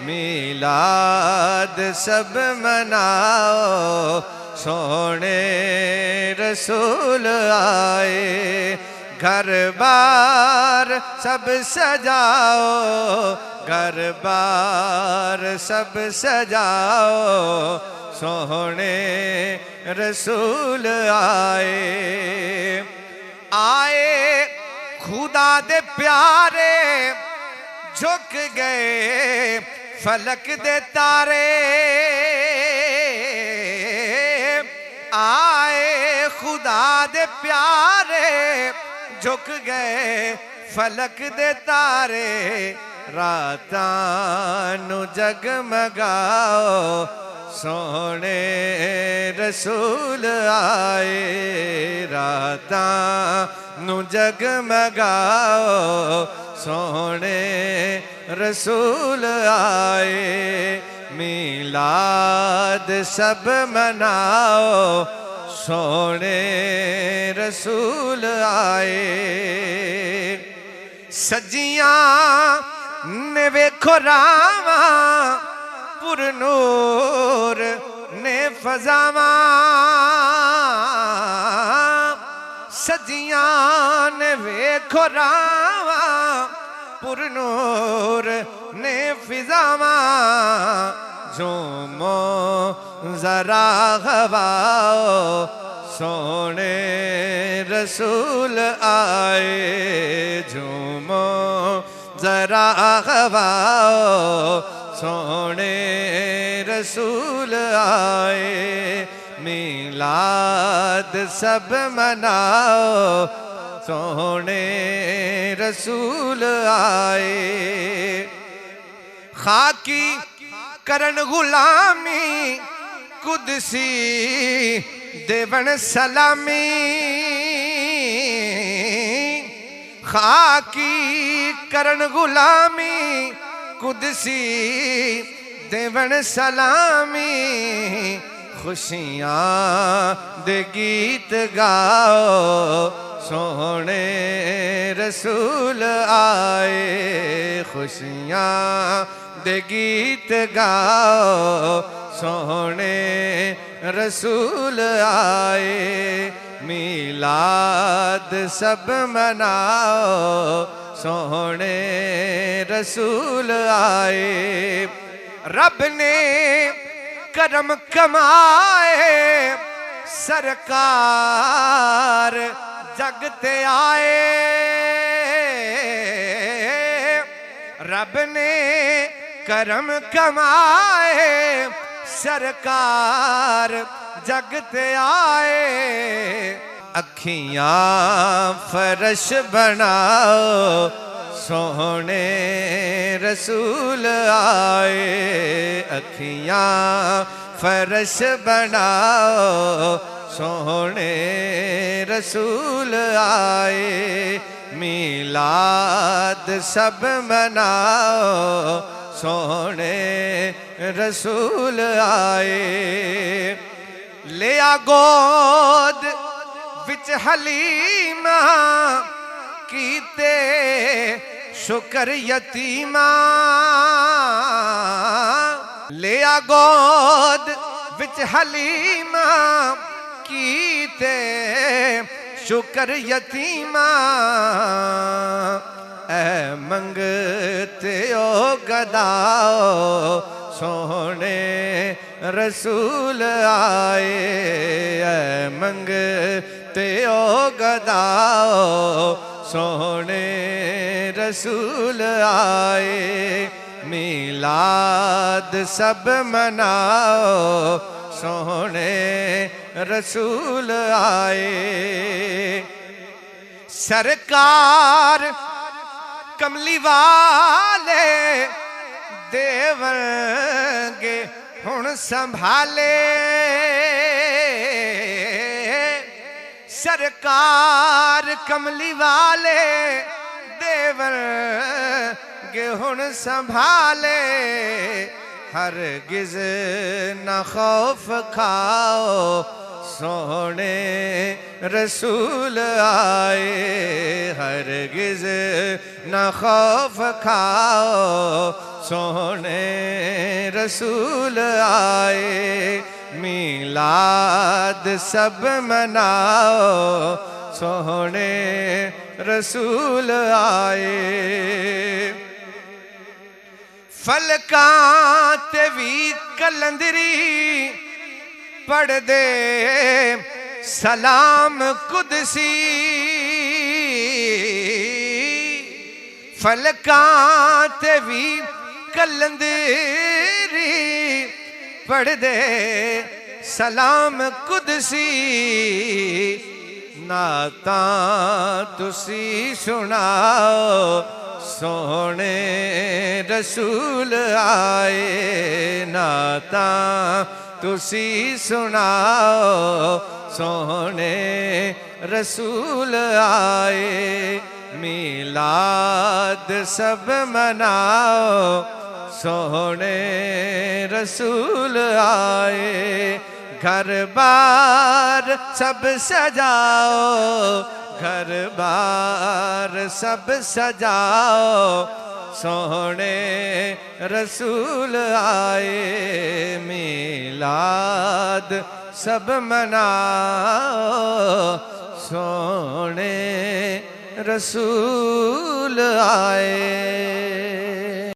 मीलाद सब मनाओ, सोने रसूल आए। घर बार सब सजाओ, घर बार सब सजाओ, सोने रसूल आए। आए खुदा दे प्यारे, झुक गए फलक दे तारे। आए खुदा दे प्यारे, झुक गए फलक दे तारे। रातां नू जगमगाओ, सोने रसूल आए। रातां नू जगमगाओ, सोने रसूल आए। मीलाद सब मनाओ, सोने रसूल आए। सजियां ने वेखो रावा, पुरनूर ने फजावा। सजियां ने वेखो रावा, पुरनूर ने फिजावा। झूमो जरा हवाओ, सोने रसूल आए। झूमो जरा हवाओ, सोने रसूल आए। मीलाद सब मनाओ, सोने रसूल आए। खाकी करन गुलामी, कुदसी देवन सलामी। खाकी करन गुलामी, कुदसी देवन सलामी। खुशियां दे गीत गाओ, सोने रसूल आए। खुशियां दे गीत गाओ, सोने रसूल आए। मीलाद सब मनाओ, सोने रसूल आए। रब ने करम कमाए, सरकार जग ते आए। रब ने करम कमाए, सरकार जग ते आए। अखियां फरश बनाओ, सोने रसूल आए। अखियां फरश बनाओ, सोने रसूल आए। मीलाद सब मनाओ, सोने रसूल आए। लिया गोद विच हलीमा, कीते शुकर यतीमा। लिया गोद विच हलीमा, कीते शुकर यतीमा। ऐ मंगते ओ गदाओ, सोने रसूल आए। ऐ मंगते ओ गदाओ, सोने रसूल आए। मीलाद सब मनाओ, सोने रसूल आए। सरकार कमली वाले, देवंगे हुण संभाले। सरकार कमली वाले, देवंगे हुण संभाले। हरगिज़ न खौफ खाओ, सोने रसूल आए। हरगिज़ न खौफ खाओ, सोने रसूल आए। मीलाद सब मनाओ सोने रसूल आए। फलकां ते वी कलंदरी पढ़ दे सलाम कुदसी। फलकां ते वी कलंदरी पढ़ दे सलाम कुदसी। नातां तुसी सुनाओ सोने रसूल आए। नातां तुसी सुनाओ सोने रसूल आए। मीलाद सब मनाओ सोने रसूल आए। घर बार सब सजाओ घर बार सब सजाओ सोने रसूल आए। मीलाद सब मनाओ सोने रसूल आए।